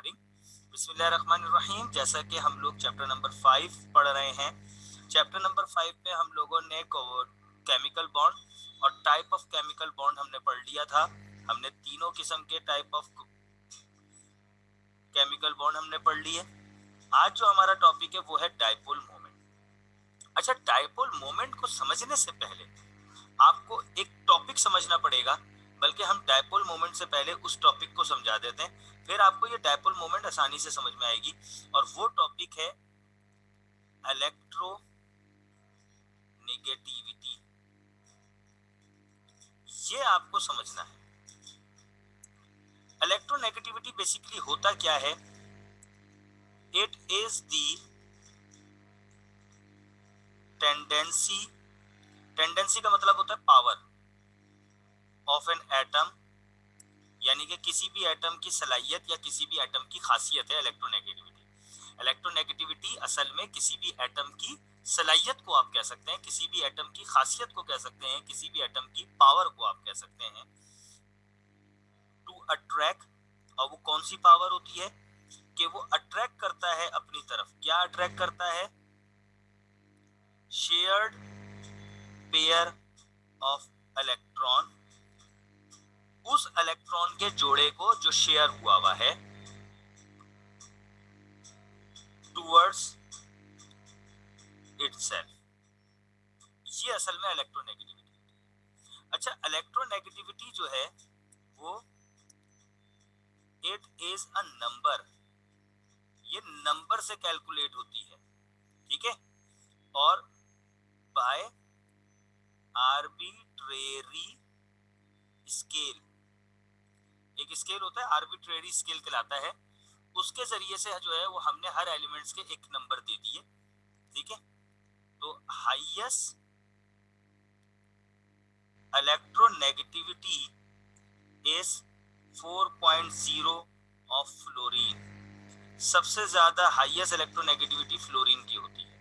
Recording. बिस्मिल्लाहिर्रहमानिर्रहीम। जैसा कि हम लोग चैप्टर नंबर 5 पढ़ रहे हैं, चैप्टर नंबर 5 में हम लोगों ने केमिकल बॉन्ड और टाइप ऑफ केमिकल बॉन्ड हमने पढ़ लिया था। हमने तीनों किस्म के टाइप ऑफ केमिकल बॉन्ड हमने पढ़ लिए। आज जो हमारा टॉपिक है वो है डाइपोल मोमेंट। अच्छा, डाइपोल मोमेंट को समझने से पहले आपको एक टॉपिक समझना पड़ेगा, बल्कि हम डाइपोल मोमेंट से पहले उस टॉपिक को समझा देते हैं, फिर आपको ये डाइपोल मोमेंट आसानी से समझ में आएगी। और वो टॉपिक है इलेक्ट्रो नेगेटिविटी। ये आपको समझना है। इलेक्ट्रोनेगेटिविटी बेसिकली होता क्या है? It is the tendency, tendency का मतलब होता है पावर ऑफ एन एटम, यानी कि किसी भी एटम की सलाहियत या किसी भी एटम की खासियत है इलेक्ट्रोनेगेटिविटी। इलेक्ट्रोनेगेटिविटी असल में किसी भी एटम की सलाहियत को आप कह सकते हैं, किसी भी एटम की खासियत को कह सकते हैं, किसी भी एटम की पावर को आप कह सकते हैं टू अट्रैक्ट। और वो कौन सी पावर होती है कि वो अट्रैक्ट करता है अपनी तरफ। क्या अट्रैक्ट करता है? शेयर्ड पेयर ऑफ इलेक्ट्रॉन, उस इलेक्ट्रॉन के जोड़े को जो शेयर हुआ है टूवर्ड्स इटसेल्फ। ये असल में इलेक्ट्रोनेगेटिविटी। अच्छा, इलेक्ट्रोनेगेटिविटी जो है वो इट इज अ नंबर, ये नंबर से कैलकुलेट होती है, ठीक है, और बाय आर्बिट्रेरी स्केल। एक स्केल होता है, आर्बिट्रेरी स्केल कहलाता है। उसके जरिए से जो है वो हमने हर एलिमेंट्स के एक नंबर दे दिए, ठीक है। तो highest electronegativity is 4.0 of fluorine. सबसे ज्यादा हाईएस्ट इलेक्ट्रोनेगेटिविटी फ्लोरीन की होती है।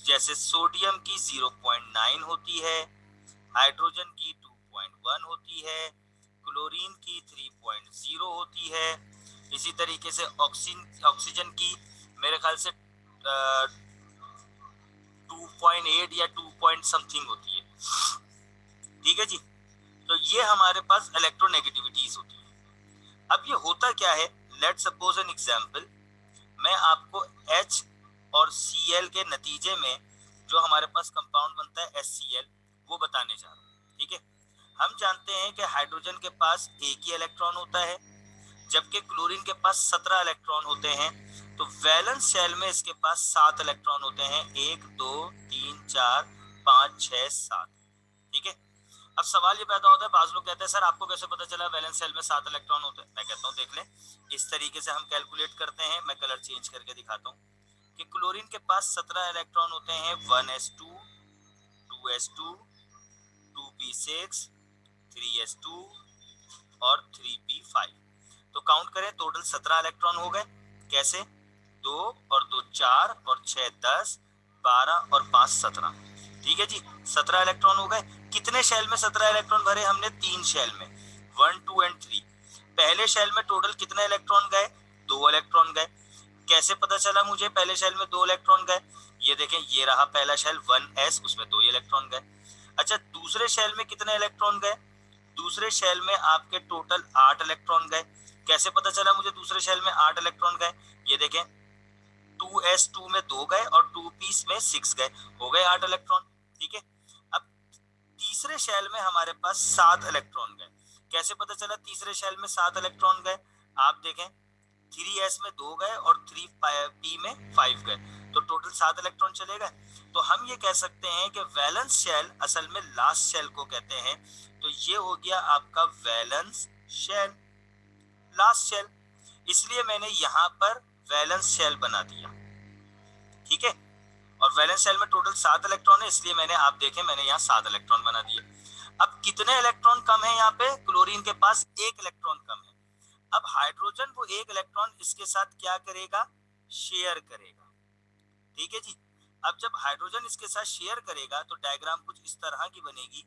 जैसे सोडियम की 0.9 होती है, हाइड्रोजन की 2.1 होती है, क्लोरीन की 3.0 होती है। इसी तरीके से ऑक्सीजन की मेरे ख्याल से 2.8 या 2 पॉइंट समथिंग होती है, ठीक है जी। तो ये हमारे पास इलेक्ट्रोनेगेटिविटीज होती है। अब ये होता क्या है? लेट सपोज एन एग्जांपल, मैं आपको H और Cl के नतीजे में जो हमारे पास कंपाउंड बनता है HCl, वो बताने जा रहा हूँ, ठीक है। हम जानते हैं कि हाइड्रोजन के पास एक ही इलेक्ट्रॉन होता है, जबकि क्लोरीन के पास 17 इलेक्ट्रॉन होते हैं। तो वैलेंस शेल में इसके पास 7 इलेक्ट्रॉन होते हैं, 1 2 3 4 5 6 7, ठीक है। अब सवाल ये पैदा होता है, बाज लोग कहते हैं सर आपको कैसे पता चला वैलेंस शेल में 7 इलेक्ट्रॉन होते हैं? मैं कहता हूँ देख लें, इस तरीके से हम कैलकुलेट करते हैं। मैं कलर चेंज करके दिखाता हूँ कि क्लोरीन के पास 17 इलेक्ट्रॉन होते हैं, 1s2 2s2 2p6 3s2 और 3p5। तो काउंट करें, टोटल 17 इलेक्ट्रॉन हो गए। कैसे? 2 और 2 4 और 6 10 12 और 5 17, ठीक है जी। 17 इलेक्ट्रॉन हो गए। कितने शेल में 17 इलेक्ट्रॉन भरे हमने? 3 शेल में, 1 2 एंड 3। पहले शेल में टोटल कितने इलेक्ट्रॉन गए? 2 इलेक्ट्रॉन गए। कैसे पता चला मुझे पहले शेल में 2 इलेक्ट्रॉन गए? ये देखें, ये रहा पहला शेल 1s, उसमें 2 इलेक्ट्रॉन गए। अच्छा, दूसरे शेल में कितने इलेक्ट्रॉन गए? दूसरे शेल में आपके टोटल 8 इलेक्ट्रॉन गए। कैसे पता चला मुझे दूसरे शेल में 8 इलेक्ट्रॉन गए? ये देखें, 2s2 में 2 गए और 2p में 6 गए, हो गए 8 इलेक्ट्रॉन, ठीक है। अब तीसरे शेल में हमारे पास 7 इलेक्ट्रॉन गए। कैसे पता चला तीसरे शेल में 7 इलेक्ट्रॉन गए? आप देखें, 3s में 2 गए और 3p में 5 गए, तो टोटल 7 इलेक्ट्रॉन चले गए। तो हम ये कह सकते हैं कि वैलेंस शेल असल में लास्ट शेल को कहते हैं। तो ये हो गया आपका वैलेंस शेल, लास्ट शेल। इसलिए मैंने यहाँ पर वैलेंस शेल बना दिया, ठीक है। और वैलेंस शेल में टोटल 7 इलेक्ट्रॉन है, इसलिए मैंने, आप देखें, मैंने यहाँ 7 इलेक्ट्रॉन बना दिए। अब कितने इलेक्ट्रॉन कम है यहाँ पे? क्लोरीन के पास 1 इलेक्ट्रॉन कम है। अब हाइड्रोजन वो 1 इलेक्ट्रॉन इसके साथ क्या करेगा? शेयर करेगा, ठीक है जी। अब जब हाइड्रोजन इसके साथ शेयर करेगा तो डायग्राम कुछ इस तरह की बनेगी।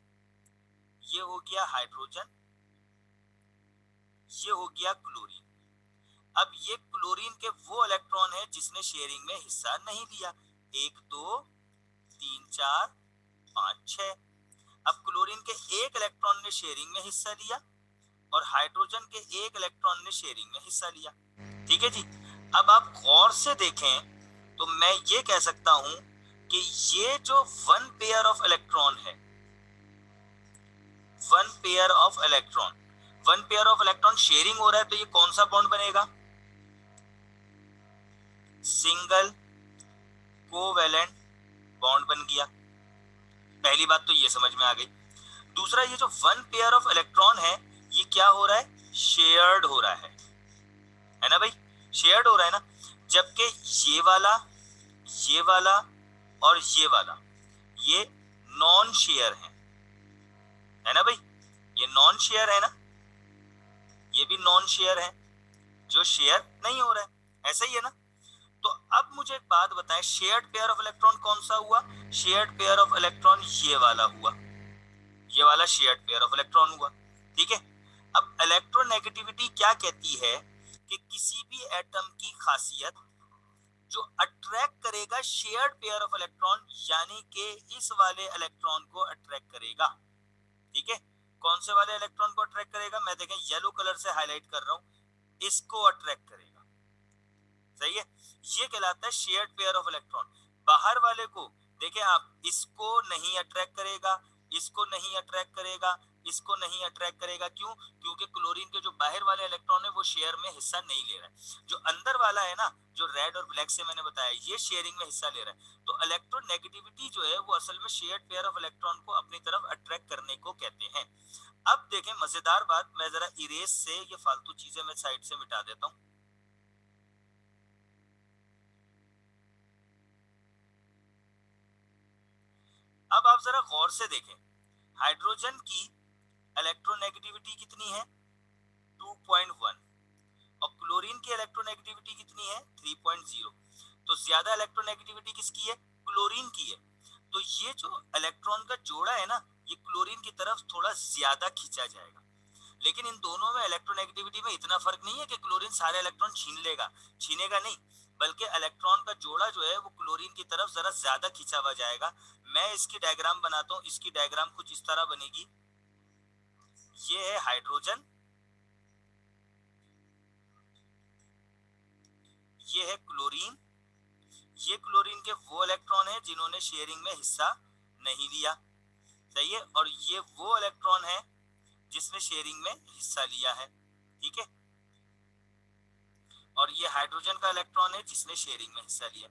ये हो गया हाइड्रोजन, ये हो गया क्लोरीन। अब ये क्लोरीन के वो इलेक्ट्रॉन है जिसने शेयरिंग में हिस्सा नहीं लिया, 1 2 3 4 5 6। अब क्लोरीन के एक इलेक्ट्रॉन ने शेयरिंग में हिस्सा लिया और हाइड्रोजन के एक इलेक्ट्रॉन ने शेयरिंग में हिस्सा लिया। ठीक है जी। अब आप गौर से देखें तो मैं ये कह सकता हूं कि ये जो वन पेयर ऑफ इलेक्ट्रॉन है, one pair of electron sharing हो रहा है, तो ये कौन सा बॉन्ड बनेगा? सिंगल कोवेलेंट बॉन्ड बन गया। पहली बात तो ये समझ में आ गई। दूसरा, ये जो वन पेयर ऑफ इलेक्ट्रॉन है ये क्या हो रहा है? शेयर्ड हो रहा है ना भाई, शेयर्ड हो रहा है ना। जबकि ये वाला और ये वाला ये नॉन शेयर है ना भाई, ये नॉन शेयर है ना, ये भी नॉन शेयर है जो शेयर नहीं हो रहा है, ऐसा ही है ना। तो अब मुझे एक बात बताएं, शेयर्ड पेयर ऑफ इलेक्ट्रॉन कौन सा हुआ? शेयर्ड पेयर ऑफ इलेक्ट्रॉन ये वाला हुआ, ये वाला शेयर्ड पेयर ऑफ इलेक्ट्रॉन हुआ। ठीक है। अब इलेक्ट्रोनेगेटिविटी क्या कहती है कि किसी भी एटम की खासियत जो अट्रैक्ट करेगा शेयर्ड पेयर ऑफ इलेक्ट्रॉन, यानी कि इस वाले इलेक्ट्रॉन को अट्रैक्ट करेगा। ठीक है। कौन से वाले इलेक्ट्रॉन को अट्रैक्ट करेगा? मैं देखें येलो कलर से हाईलाइट कर रहा हूं, इसको अट्रैक्ट करेगा। सही है, ये कहलाता है शेयर्ड पेयर ऑफ इलेक्ट्रॉन। बाहर वाले को देखें आप, इसको नहीं अट्रैक्ट करेगा, इसको नहीं अट्रैक्ट करेगा, इसको नहीं अट्रैक्ट करेगा। क्यों? क्योंकि क्लोरीन के जो बाहर वाले इलेक्ट्रॉन है वो शेयर में हिस्सा नहीं ले रहा है। जो अंदर वाला है ना, जो रेड और ब्लैक से मैंने बताया, ये शेयरिंग में हिस्सा ले रहा है। तो इलेक्ट्रोनेगेटिविटी जो है वो असल में शेयर्ड पेयर ऑफ इलेक्ट्रॉन को अपनी तरफ अट्रैक्ट करने को कहते हैं। अब देखें मजेदार बात, मैं जरा इरेज से ये फालतू चीजें मैं साइड से मिटा देता हूं। अब आप जरा गौर से देखें, हाइड्रोजन की इलेक्ट्रोनेगेटिविटी कितनी है? 2.1 और क्लोरीन की इलेक्ट्रोनेगेटिविटी कितनी है? 3.0। तो ज्यादा इलेक्ट्रोनेगेटिविटी किसकी है? क्लोरीन की है। तो ये जो इलेक्ट्रॉन का जोड़ा है ना, ये क्लोरीन की तरफ थोड़ा ज्यादा खींचा जाएगा। लेकिन इन दोनों में इलेक्ट्रोनेगेटिविटी में इतना फर्क नहीं है कि क्लोरीन सारे इलेक्ट्रॉन छीन लेगा, छीनेगा नहीं, बल्कि इलेक्ट्रॉन का जोड़ा जो है वो क्लोरीन की तरफ जरा ज्यादा खींचा हुआ जाएगा। मैं इसकी डायग्राम बनाता हूं, इसकी डायग्राम कुछ इस तरह बनेगी। ये है हाइड्रोजन, ये है क्लोरीन, ये क्लोरीन के वो इलेक्ट्रॉन है जिन्होंने शेयरिंग में हिस्सा नहीं लिया। सही है। और ये वो इलेक्ट्रॉन है जिसने शेयरिंग में हिस्सा लिया है। ठीक है। और ये हाइड्रोजन का इलेक्ट्रॉन है जिसने शेयरिंग में हिस्सा लिया।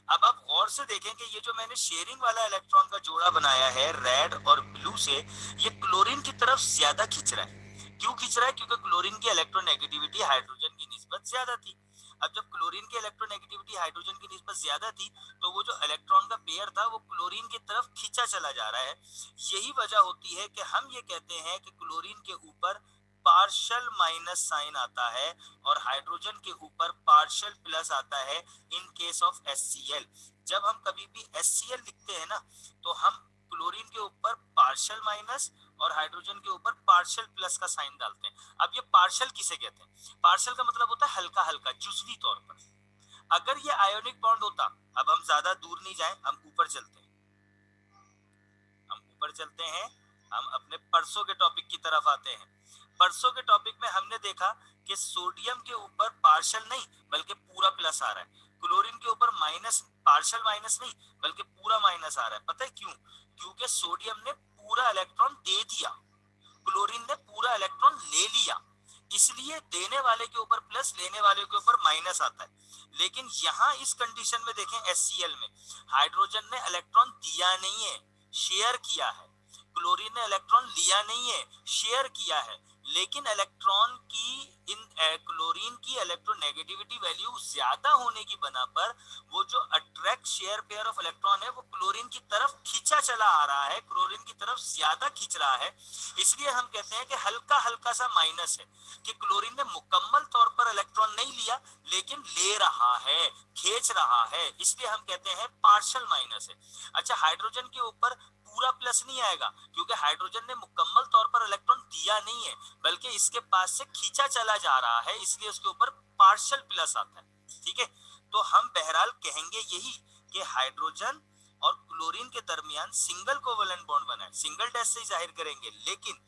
अब आप गौर से देखें कि ये जो मैंने शेयरिंग वाला इलेक्ट्रॉन का जोड़ा बनाया है रेड और ब्लू से, ये क्लोरीन की तरफ ज्यादा खींच रहा है। क्यों खींच रहा है? क्योंकि क्लोरीन की इलेक्ट्रोनेगेटिविटी हाइड्रोजन की निस्बत ज्यादा थी। अब जब क्लोरीन की इलेक्ट्रोनेगेटिविटी हाइड्रोजन की निस्बत ज्यादा थी, तो वो जो इलेक्ट्रॉन का पेयर था वो क्लोरीन की तरफ खींचा चला जा रहा है। यही वजह होती है कि हम ये कहते हैं कि क्लोरीन के ऊपर पार्शियल माइनस साइन आता है और हाइड्रोजन के ऊपर पार्शियल प्लस आता है इन केस ऑफ HCl। जब हम कभी भी HCl लिखते हैं ना, तो हम क्लोरीन के ऊपर पार्शियल माइनस और हाइड्रोजन के ऊपर पार्शियल प्लस का साइन डालते हैं। अब ये पार्शियल किसे कहते हैं? पार्शियल का मतलब होता है हल्का हल्का, जुजवी तौर पर। अगर ये आयोनिक बॉन्ड होता, अब हम ज्यादा दूर नहीं जाएं, हम ऊपर चलते हैं, हम अपने परसों के टॉपिक की तरफ आते हैं। परसों के टॉपिक में हमने देखा कि सोडियम के ऊपर पार्शियल नहीं बल्कि पूरा प्लस आ रहा है, क्लोरीन के ऊपर माइनस, पार्शियल माइनस नहीं बल्कि पूरा माइनस आ रहा है। पता है क्यों? क्योंकि सोडियम ने पूरा इलेक्ट्रॉन दे दिया, क्लोरीन ने पूरा इलेक्ट्रॉन ले लिया, इसलिए देने वाले के ऊपर प्लस, लेने वाले के ऊपर माइनस आता है। लेकिन यहाँ इस कंडीशन में देखें, HCl में हाइड्रोजन ने इलेक्ट्रॉन दिया नहीं है, शेयर किया है। क्लोरीन ने इलेक्ट्रॉन लिया नहीं है, शेयर किया है। लेकिन इलेक्ट्रॉन की क्लोरीन की इलेक्ट्रोनेगेटिविटी वैल्यू ज्यादा होने की बना पर वो जो attract share pair of electron है वो क्लोरीन की तरफ खींचा चला आ रहा है, क्लोरीन की तरफ ज्यादा खींच रहा है। इसलिए हम कहते हैं कि हल्का हल्का सा माइनस है, कि क्लोरीन ने मुकम्मल तौर पर इलेक्ट्रॉन नहीं लिया लेकिन ले रहा है, खींच रहा है, इसलिए हम कहते हैं पार्शियल माइनस है। अच्छा, हाइड्रोजन के ऊपर पूरा प्लस नहीं आएगा, क्योंकि हाइड्रोजन ने मुकम्मल तौर पर इलेक्ट्रॉन दिया नहीं है, बल्कि इसके पास से खींचा चला जा रहा है, इसलिए उसके ऊपर पार्शियल प्लस आता है। ठीक है, तो हम बहरहाल कहेंगे यही कि हाइड्रोजन और क्लोरीन के दरमियान सिंगल कोवेलेंट बॉन्ड बना है, सिंगल डैश से ही जाहिर करेंगे, लेकिन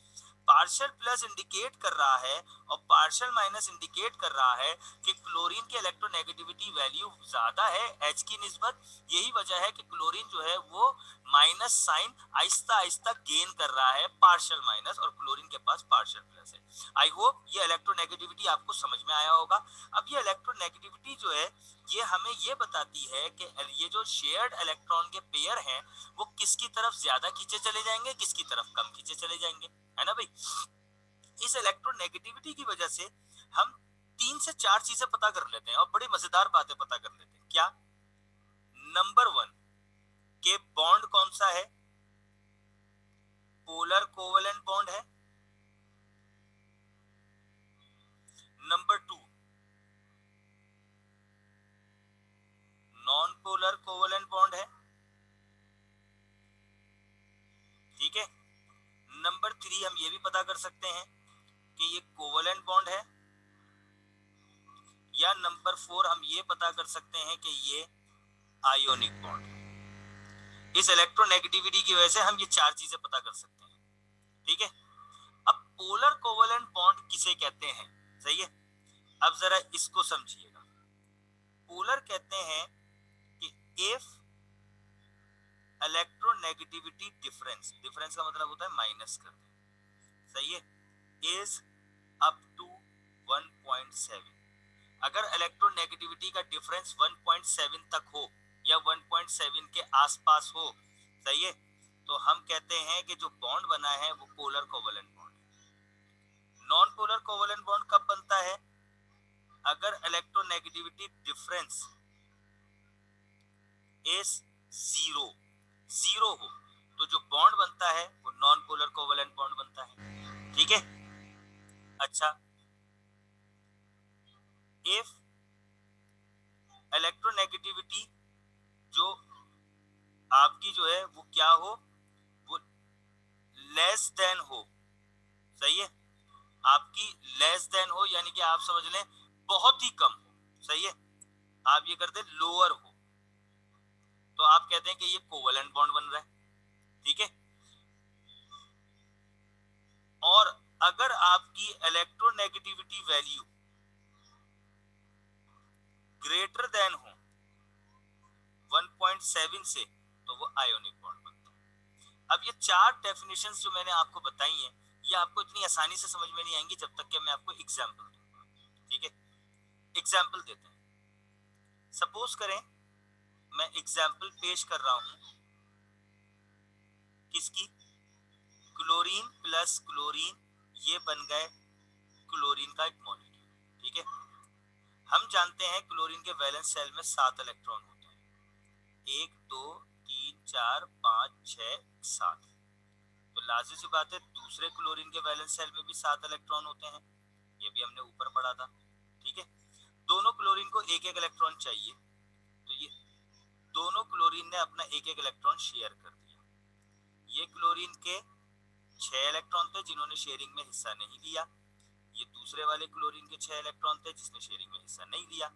पार्शियल प्लस इंडिकेट कर रहा है और पार्शियल माइनस इंडिकेट कर रहा है कि क्लोरीन की इलेक्ट्रोनेगेटिविटी वैल्यू ज्यादा है H की निस्बत। यही वजह है कि क्लोरीन जो है वो minus sign Aahista Aahista gain कर रहा है, पार्शियल माइनस, और क्लोरीन के पास पार्शियल प्लस है। आई होप ये इलेक्ट्रोनेगेटिविटी आपको समझ में आया होगा। अब ये इलेक्ट्रोनेगेटिविटी जो है ये हमें ये बताती है कि ये जो शेयर्ड इलेक्ट्रॉन के पेयर हैं वो किसकी तरफ ज्यादा खींचे चले जाएंगे, किसकी तरफ कम खींचे चले जाएंगे, है ना भाई। इस इलेक्ट्रोनेगेटिविटी की वजह से हम 3 से 4 चीजें पता कर लेते हैं और बड़ी मजेदार बातें पता कर लेते हैं। क्या? नंबर 1 के बॉन्ड कौन सा है, पोलर कोवेलेंट बॉन्ड है। Number 2 non polar covalent bond है। ठीक है, नंबर 3 हम ये भी पता कर सकते हैं कि ये कोवेलेंट बॉन्ड है, या नंबर 4 हम ये पता कर सकते हैं कि ये आयोनिक बॉन्ड है। इस इलेक्ट्रोनेगेटिविटी की वजह से हम ये 4 चीजें पता कर सकते हैं। ठीक है, अब पोलर कोवेलेंट बॉन्ड किसे कहते हैं, सही है। अब जरा इसको समझिएगा। पोलर कहते हैं कि इफ इलेक्ट्रोनेगेटिविटी डिफरेंस, डिफरेंस का मतलब होता है माइनस कर दे, सही है, इज अप टू 1.7, अगर इलेक्ट्रोनेगेटिविटी का डिफरेंस 1.7 तक हो या 1.7 के आसपास हो, सही है, तो हम कहते हैं कि जो बॉन्ड बना है वो पोलर कोवेलेंट बॉन्ड है। नॉन पोलर कोवेलेंट बॉन्ड कब बनता है? अगर इलेक्ट्रोनेगेटिविटी डिफरेंस इज जीरो हो तो जो बॉन्ड बनता है वो नॉन पोलर कोवेलेंट बॉन्ड बनता है। ठीक है, अच्छा, इफ इलेक्ट्रोनेगेटिविटी जो आपकी जो है वो क्या हो, वो लेस देन हो, सही है, आपकी लेस देन हो, यानी कि आप समझ लें बहुत ही कम हो, सही है, आप ये कर दे लोअर हो, तो आप कहते हैं कि ये कोवेलेंट बॉन्ड बन रहा है। ठीक है, और अगर आपकी इलेक्ट्रोनेगेटिविटी वैल्यू ग्रेटर देन हो 1.7 से, तो वो आयोनिक बॉन्ड बनता है। अब ये 4 डेफिनेशंस जो मैंने आपको बताई हैं ये आपको इतनी आसानी से समझ में नहीं आएंगी जब तक कि मैं आपको एग्जांपल दूंगा। ठीक है, एग्जांपल देते हैं। सपोज करें मैं एग्जांपल पेश कर रहा हूं किसकी, क्लोरीन प्लस क्लोरीन, ये बन गए क्लोरीन का एक मॉलिक्यूल। ठीक है, हम जानते हैं क्लोरीन के वैलेंस शेल में 7 इलेक्ट्रॉन होते हैं, 1 2 3 4 5 6 7, तो लाजिम सी बात है दूसरे क्लोरीन के वैलेंस शेल में भी 7 इलेक्ट्रॉन होते हैं, ये भी हमने ऊपर पढ़ा था। ठीक है, दोनों क्लोरीन को एक एक इलेक्ट्रॉन चाहिए, तो ये दोनों क्लोरीन ने अपना एक एक इलेक्ट्रॉन शेयर कर दिया। ये क्लोरीन के 6 इलेक्ट्रॉन थे जिन्होंने शेयरिंग में हिस्सा नहीं लिया, ये दूसरे वाले क्लोरीन के 6 इलेक्ट्रॉन थे जिसने शेयरिंग में हिस्सा नहीं लिया।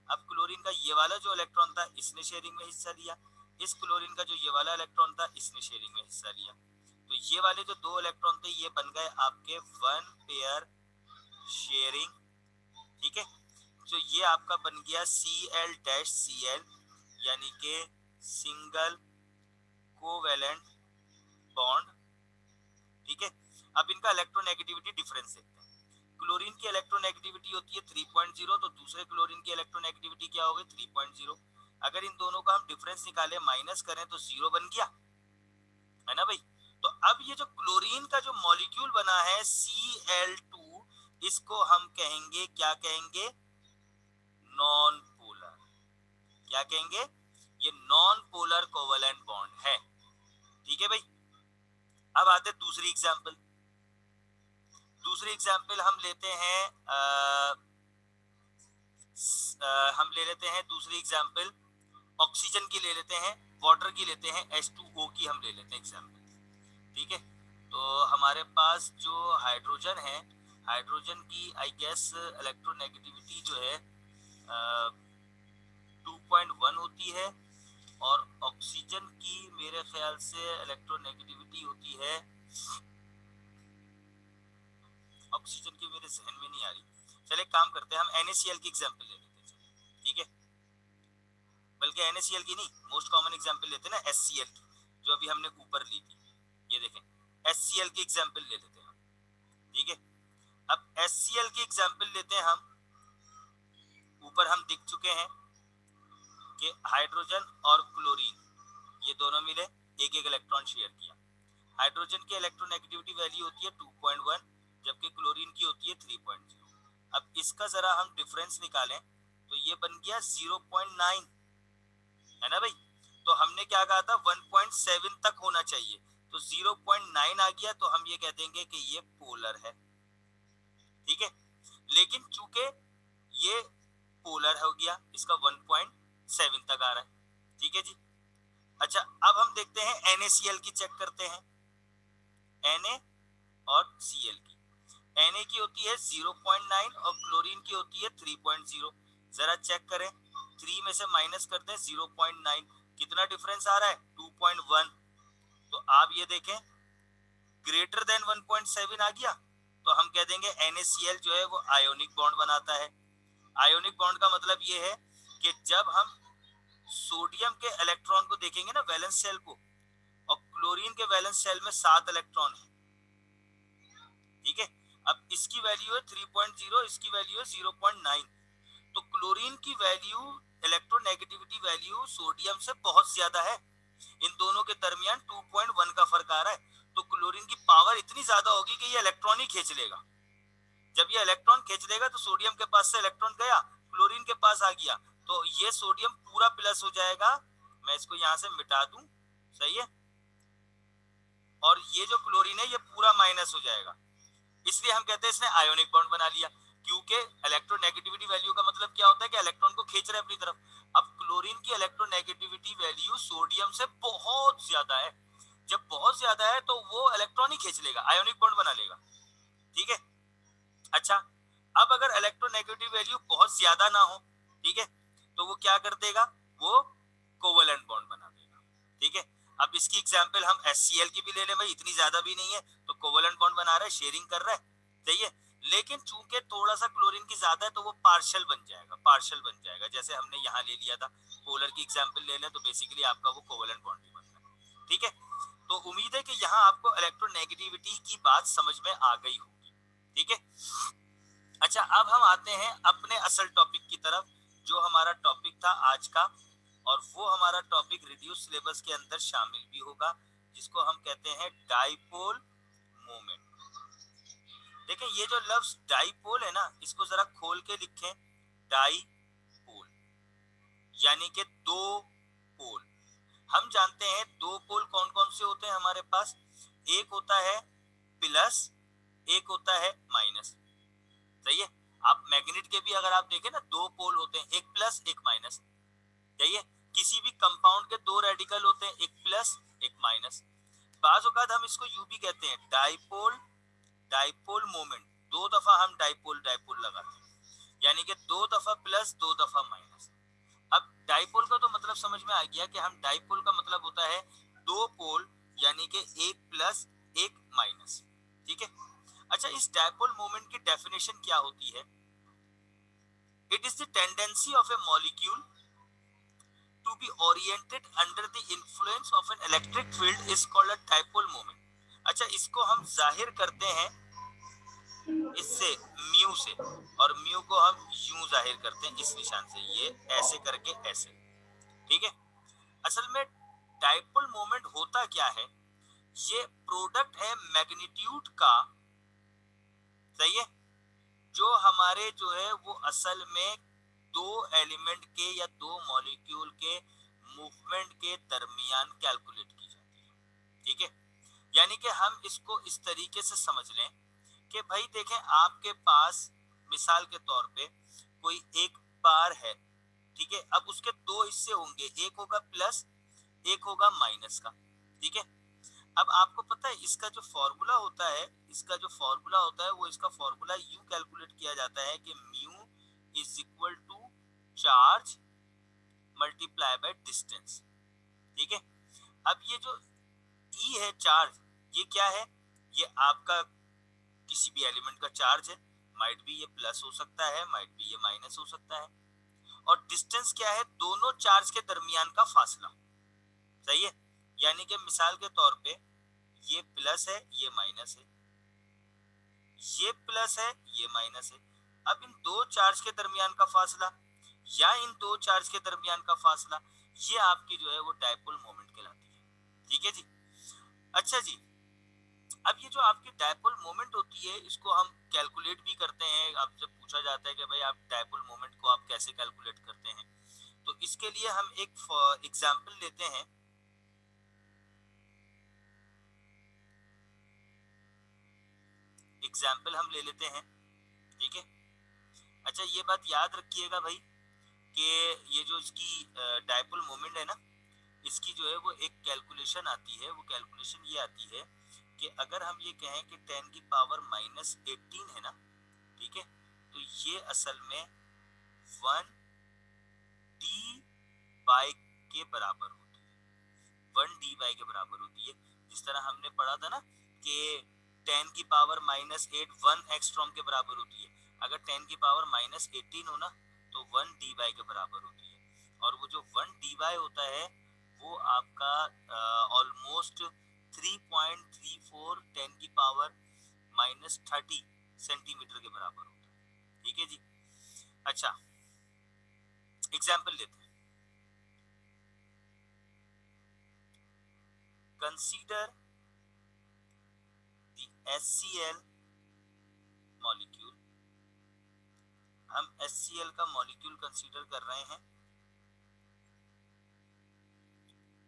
अब क्लोरीन का ये वाला जो इलेक्ट्रॉन था इसने शेयरिंग में हिस्सा लिया, इस क्लोरीन का जो ये वाला इलेक्ट्रॉन था इसने शेयरिंग में हिस्सा लिया, तो ये वाले जो 2 इलेक्ट्रॉन थे ये बन गए आपके 1 पेयर शेयरिंग। ठीक है, तो ये आपका बन गया Cl-Cl, यानी कि सिंगल कोवेलेंट बॉन्ड। ठीक है, अब इनका इलेक्ट्रोनेगेटिविटी डिफरेंस देखते हैं। क्लोरीन की इलेक्ट्रोनेगेटिविटी होती है 3.0, तो दूसरे क्लोरीन की इलेक्ट्रोनेगेटिविटी क्या होगी 3.0। अगर इन दोनों का हम डिफरेंस निकाले माइनस करें तो 0 बन गया, है ना भाई। तो अब ये जो क्लोरीन का जो मॉलिक्यूल बना है Cl2, इसको हम कहेंगे, क्या कहेंगे, नॉन पोलर। क्या कहेंगे, ये नॉन पोलर कोवेलेंट बॉन्ड है। ठीक है भाई, अब आते दूसरी एग्जांपल। दूसरी एग्जांपल हम लेते हैं हम ले लेते हैं दूसरी एग्जांपल ऑक्सीजन की ले लेते हैं, वाटर की लेते हैं, H2O की हम ले लेते हैं एग्जांपल। ठीक है। तो हमारे पास जो हाइड्रोजन है, हाइड्रोजन की आई गेस इलेक्ट्रोनेगेटिविटी जो है 2.1 होती है, और ऑक्सीजन की मेरे ख्याल से इलेक्ट्रोनेगेटिविटी होती है, ऑक्सीजन की मेरे जहन में नहीं आ रही। चले काम करते हैं, हम NaCl की एग्जांपल ले लेते हैं, ठीक है। बल्कि NaCl की नहीं, मोस्ट कॉमन एग्जांपल लेते हैं ना HCl की, जो अभी हमने ऊपर ली थी। ये देखें, HCl की एग्जांपल ले लेते हैं हम, ठीक है। अब HCl की एग्जांपल लेते हैं हम, ऊपर हम दिख चुके हैं कि हाइड्रोजन और क्लोरीन ये दोनों मिले, एक एक इलेक्ट्रॉन शेयर किया। हाइड्रोजन की इलेक्ट्रोनेगेटिविटी वैल्यू होती है 2.1, जबकि क्लोरीन की होती है 3.0। अब इसका जरा हम डिफरेंस निकालें तो ये बन गया 0.9, है ना भाई। तो हमने क्या कहा था, 1.7 तक होना चाहिए, तो 0.9 आ गया, तो हम ये कह देंगे कि ये पोलर है, ठीक है। लेकिन चूंकि ये पोलर हो गया, इसका 1.7 तक आ रहा है, ठीक है जी। अच्छा, अब हम देखते हैं NaCl की, चेक करते हैं Na और Cl की। Na की होती है 0.9 और क्लोरीन की होती है 3.0। जरा चेक करें, 3 में से माइनस कर दें 0.9, कितना डिफरेंस आ रहा है, 2.1। तो आप ये देखें, ग्रेटर देन 1.7 आ गया, तो हम कह देंगे NaCl जो है वो आयोनिक बॉन्ड बनाता है। आयोनिक बॉन्ड का मतलब ये है कि जब हम सोडियम के इलेक्ट्रॉन को देखेंगे ना, वैलेंस शेल को, और क्लोरीन के वैलेंस शेल में 7 इलेक्ट्रॉन है, ठीक है। अब इसकी वैल्यू है 3.0, इसकी वैल्यू है 0.9, तो क्लोरीन की वैल्यू, इलेक्ट्रोनेगेटिविटी वैल्यू सोडियम से बहुत ज्यादा है। इन दोनों के दरमियान 2.1 का फर्क आ रहा है, तो क्लोरीन की पावर इतनी ज्यादा होगी कि ये इलेक्ट्रॉन ही खींच लेगा। जब ये इलेक्ट्रॉन खींच लेगा तो सोडियम के पास से इलेक्ट्रॉन गया, क्लोरीन के पास आ गया, तो ये सोडियम पूरा प्लस हो जाएगा। मैं इसको यहां से मिटा दूं, सही है, और ये जो क्लोरीन है ये पूरा माइनस हो जाएगा। इसलिए हम कहते हैं इसने आयोनिक बॉन्ड बना लिया, क्योंकि इलेक्ट्रोनेगेटिविटी वैल्यू का मतलब क्या होता है कि इलेक्ट्रॉन को खींच रहे हैं अपनी तरफ। अब क्लोरीन की इलेक्ट्रोनेगेटिविटी वैल्यू सोडियम से बहुत ज्यादा है, जब बहुत ज्यादा है तो वो इलेक्ट्रॉन ही खींच लेगा, आयोनिक बॉन्ड बना लेगा, ठीक है। अच्छा, अब अगर इलेक्ट्रोनेगेटिव वैल्यू बहुत ज्यादा ना हो, ठीक है, तो वो क्या कर देगा, वो कोवेलेंट बॉन्ड बना देगा, ठीक है। अब इसकी एग्जांपल हम HCl की भी ले लें, भाई इतनी ज्यादा भी नहीं है, तो कोवेलेंट बॉन्ड बना रहा है, शेयरिंग कर रहा है, सही है। लेकिन चूंकि थोड़ा सा क्लोरीन की ज्यादा है, तो वो पार्शियल बन जाएगा, पार्शियल बन जाएगा, जैसे हमने यहाँ ले लिया था। पोलर की एग्जांपल ले लें तो बेसिकली आपका वो कोवेलेंट बॉन्ड ही बनता है, ठीक है। तो उम्मीद है कि यहाँ आपको इलेक्ट्रोनेगेटिविटी की बात समझ में आ गई होगी, ठीक है। अच्छा, अब हम आते हैं अपने असल टॉपिक की तरफ, जो हमारा टॉपिक था आज का, और वो हमारा टॉपिक रिड्यूस सिलेबस के अंदर शामिल भी होगा, जिसको हम कहते हैं डाइपोल मोमेंट। देखें, ये जो लफ्ज डाइपोल है ना, इसको जरा खोल के लिखें, डाइपोल यानी कि दो पोल। हम जानते हैं दो पोल कौन कौन से होते हैं हमारे पास, एक होता है प्लस, एक होता है माइनस, सही है। आप मैग्नेट के भी अगर आप देखें ना, दो पोल होते हैं, एक प्लस एक माइनस, सही है। किसी भी कंपाउंड के दो रेडिकल होते हैं, एक प्लस एक माइनस। बाज़ औक़ात हम इसको यूं भी कहते हैं, डाइपोल, डाइपोल मोमेंट। दो दफा हम डाइपोल डाइपोल लगाते हैं, यानी कि दो दफा प्लस दो दफा माइनस। अब डाइपोल का तो मतलब समझ में आ गया कि हम डाइपोल का मतलब होता है दो पोल, यानी कि एक प्लस एक माइनस, ठीक है। अच्छा, इस डाइपोल मोमेंट की डेफिनेशन क्या होती है, it is the tendency of A molecule to be oriented under the influence of an electric field is called a dipole moment. अच्छा, इसको हम जाहिर करते हैं इससे, म्यू से, और म्यू को हम यूं जाहिर करते हैं इस निशान से, ये ऐसे करके ऐसे, ठीक है। असल में डाइपोल मोमेंट होता क्या है, ये प्रोडक्ट है मैग्नीट्यूड का, सही है, जो हमारे जो है वो असल में दो एलिमेंट के या दो मॉलिक्यूल के मूवमेंट के दरमियान कैलकुलेट की जाती है, ठीक है। यानी कि हम इसको इस तरीके से समझ लें कि भाई देखें, आपके पास मिसाल के तौर पे कोई एक बार है, ठीक है। अब उसके दो हिस्से होंगे, एक होगा प्लस, एक होगा माइनस का, ठीक है। अब आपको पता है इसका जो फॉर्मूला होता है, वो इसका फॉर्मूला यूं कैलकुलेट किया जाता है कि mu is equal to charge multiply by distance. ठीक है, अब ये जो ई है चार्ज, ये क्या है, ये आपका किसी भी एलिमेंट का चार्ज है, माइट भी ये प्लस हो सकता है, माइट भी ये माइनस हो सकता है। और डिस्टेंस क्या है, दोनों चार्ज के दरमियान का फासला। सही है, यानी कि मिसाल के तौर पे ये प्लस है, ये माइनस है, ये प्लस है, ये माइनस है। अब इन दो चार्ज के दरमियान का फासला या इन दो चार्ज के दरमियान का फासला, ये आपकी जो है वो डायपोल मोमेंट कहलाती है। ठीक है जी। अच्छा जी, अब ये जो आपकी डायपोल मोमेंट होती है, इसको हम कैलकुलेट भी करते हैं। अब जब पूछा जाता है कि भाई आप डायपोल मोमेंट को आप कैसे कैलकुलेट करते हैं, तो इसके लिए हम एक एग्जांपल लेते हैं। एग्जाम्पल हम ले लेते हैं। ठीक है, अच्छा ये बात याद रखिएगा भाई कि ये जो इसकी डायपोल मोमेंट है ना, इसकी जो है वो एक कैलकुलेशन आती है। वो कैलकुलेशन ये आती है कि अगर हम ये कहें कि 10 की पावर -18 है ना, ठीक है, तो ये असल में 1 डी बाई के बराबर होती है। 1 डी बाई के बराबर होती है। जिस तरह हमने पढ़ा था ना कि 10 की पावर -8 1 एंगस्ट्रॉम के बराबर होती है। अगर 10 की पावर -18 हो ना, तो 1 डी बाई के बराबर होती है। और वो जो 1 डी बाई होता है, वो आपका ऑलमोस्ट 3.34 10 की पावर -30 सेंटीमीटर के बराबर होता है। ठीक है जी। अच्छा, एग्जाम्पल लेते हैं। Consider the HCl molecule. हम HCl का मॉलिक्यूल कंसीडर कर रहे हैं।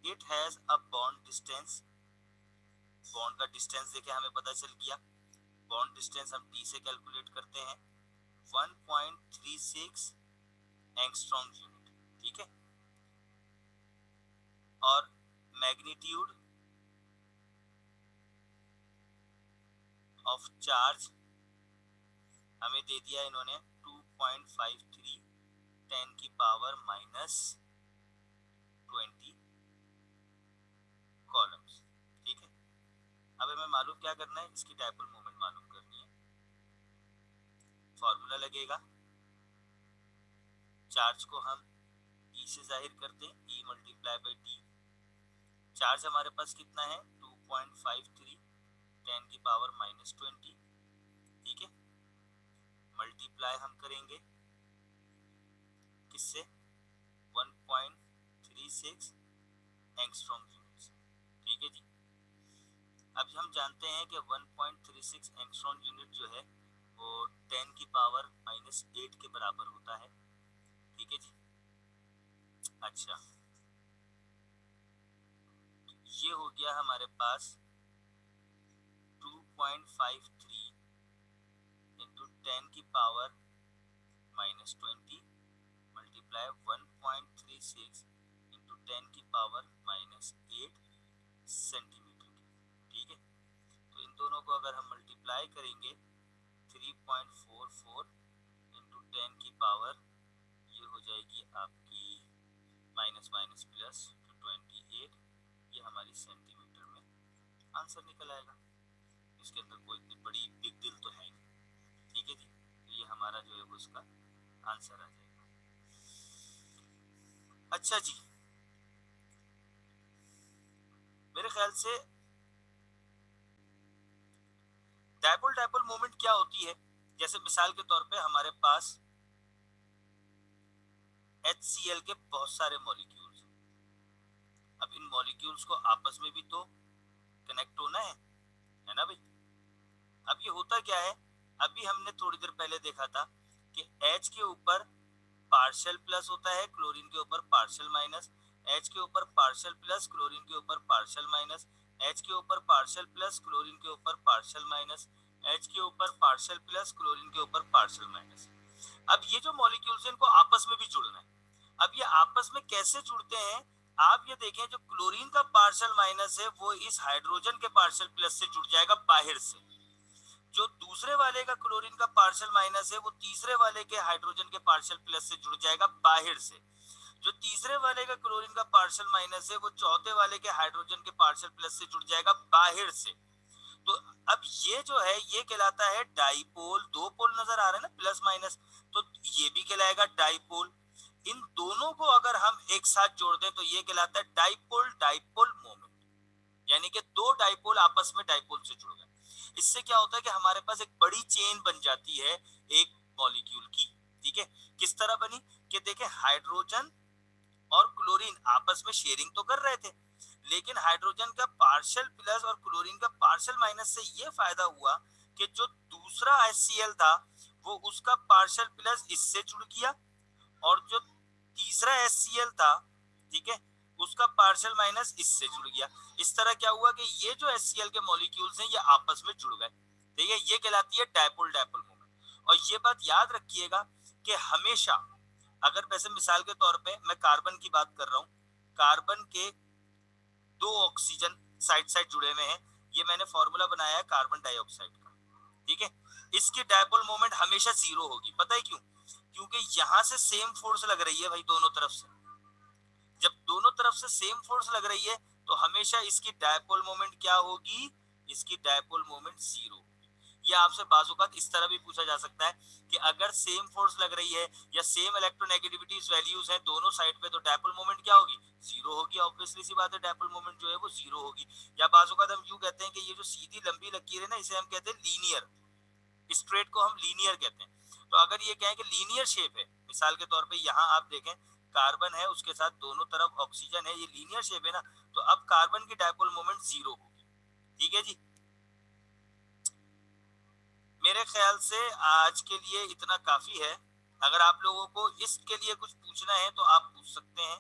It has a bond distance. Bond का डिस्टेंस देखे हमें पता चल गया। बॉन्ड डिस्टेंस हम टी से कैलकुलेट करते हैं, 1.36 एंगस्ट्रॉम यूनिट। ठीक है, और मैग्नीट्यूड ऑफ चार्ज हमें दे दिया इन्होंने 2.53 10 की पावर -20 कॉलम्स। ठीक है, अब हमें मालूम क्या करना है, इसकी डायपोल मोमेंट मालूम करनी है। फॉर्मूला लगेगा, चार्ज को हम ई से जाहिर करते हैं, ई मल्टीप्लाई बाई टी। चार्ज हमारे पास कितना है, 2.53 10 की पावर -20। ठीक है, मल्टीप्लाई हम करेंगे किससे, 1.36 एंगस्ट्रॉम यूनिट से। ठीक है जी। अब हम जानते हैं कि 1.36 एंगस्ट्रॉम यूनिट जो है वो 10 की पावर -8 के बराबर होता है। ठीक है जी। अच्छा, ये हो गया हमारे पास 2.53 इंटू 10 की पावर -20 मल्टीप्लाई 1.36 इंटू 10 की पावर -8 सेंटीमीटर की। ठीक है, तो इन दोनों को अगर हम मल्टीप्लाई करेंगे 3.44 इंटू 10 की पावर, ये हो जाएगी आपकी माइनस माइनस प्लस 28, ये हमारी सेंटीमीटर में आंसर निकल आएगा। इसके अंदर कोई इतनी बड़ी बिग डील तो है नहीं। ठीक है जी, तो ये हमारा जो है वो इसका आंसर आ जाएगा। अच्छा जी, मेरे ख्याल से डायपोल मोमेंट क्या होती है, जैसे मिसाल के तौर पे हमारे पास HCl के बहुत सारे मॉलिक्यूल्स। अब इन मॉलिक्यूल्स को आपस में भी तो कनेक्ट होना है ना भाई। अब ये होता क्या है, अभी हमने थोड़ी देर पहले देखा था कि H के ऊपर पार्शियल प्लस होता है, क्लोरीन के ऊपर पार्शियल माइनस, H के ऊपर पार्शियल प्लस, क्लोरीन के ऊपर पार्शियल माइनस, H के ऊपर पार्शियल प्लस, क्लोरीन के ऊपर पार्शियल माइनस, H के ऊपर पार्शियल प्लस, क्लोरीन के ऊपर पार्शियल माइनस। अब ये जो मॉलिक्यूल्स हैं इनको आपस में भी जुड़ना है। अब ये आपस में कैसे जुड़ते हैं, आप ये देखें जो क्लोरीन का पार्शियल माइनस है वो इस हाइड्रोजन के पार्शियल प्लस से जुड़ जाएगा बाहर से, जो दूसरे वाले का क्लोरीन का पार्शियल माइनस है वो तीसरे वाले के हाइड्रोजन के पार्शियल प्लस से जुड़ जाएगा बाहर से, जो तीसरे वाले का क्लोरीन का पार्शियल माइनस है वो चौथे वाले के हाइड्रोजन के पार्शियल प्लस से जुड़ जाएगा बाहर से। तो अब ये जो है ये कहलाता है डाइपोल, दो पोल नजर आ रहे हैं ना प्लस माइनस, तो ये भी कहलाएगा डाइपोल। इन दोनों को अगर हम एक साथ जोड़ दें तो ये कहलाता है डाइपोल डाइपोल मोमेंट, यानी कि दो डाइपोल आपस में डाइपोल से जुड़ गए। इससे क्या होता है कि हमारे पास एक बड़ी चेन बन जाती है एक मॉलिक्यूल की। ठीक है, किस तरह बनी कि देखें हाइड्रोजन और क्लोरीन आपस में शेयरिंग तो कर रहे थे, लेकिन हाइड्रोजन का पार्शियल प्लस और क्लोरीन का पार्शियल माइनस से ये फायदा हुआ कि जो दूसरा HCl था वो उसका पार्शियल प्लस इससे जुड़ गया, और जो तीसरा HCl था, ठीक है, उसका पार्शियल माइनस इससे जुड़ गया। इस तरह क्या हुआ कि ये जो HCl के मॉलिक्यूल्स हैं ये आपस में जुड़ गए। ठीक है, ये कहलाती है डायपोल डायपोल मोमेंट। और ये बात याद रखिएगा कि हमेशा, अगर वैसे मिसाल के तौर पे मैं कार्बन की बात कर रहा हूं, कार्बन के दो ऑक्सीजन साइड साइड जुड़े हुए हैं, ये मैंने फॉर्मूला बनाया है कार्बन डाइऑक्साइड का। ठीक है, इसकी डायपोल मोमेंट हमेशा जीरो होगी। पता है क्यों? क्योंकि यहां से सेम फोर्स लग रही है भाई दोनों तरफ से। जब दोनों तरफ से सेम फोर्स लग रही है तो हमेशा इसकी डायपोल मोमेंट क्या होगी? इसकी डायपोल मोमेंट जीरो। या आपसे बाजुकात इस तरह भी पूछा जा सकता है कि अगर सेम फोर्स लग रही है या सेम इलेक्ट्रोनेगेटिविटी वैल्यूज हैं दोनों साइड पे, तो डायपोल मोमेंट क्या होगी? जीरो होगी। ऑब्वियसली सी बात है, डायपोल मोमेंट जो है वो जीरो होगी। या बाजुकात हम यूं कहते हैं कि ये जो सीधी लंबी लकीर है ना, इसे हम कहते हैं लीनियर, स्ट्रेट को हम लीनियर कहते हैं। तो अगर ये कहें कि लीनियर शेप है, मिसाल के तौर पे यहाँ आप देखें कार्बन है, उसके साथ दोनों तरफ ऑक्सीजन है, ये लीनियर शेप है ना, तो अब कार्बन की डायपोल मोमेंट जीरो होगी। ठीक है जी, मेरे ख्याल से आज के लिए इतना काफी है। अगर आप लोगों को इसके लिए कुछ पूछना है तो आप पूछ सकते हैं।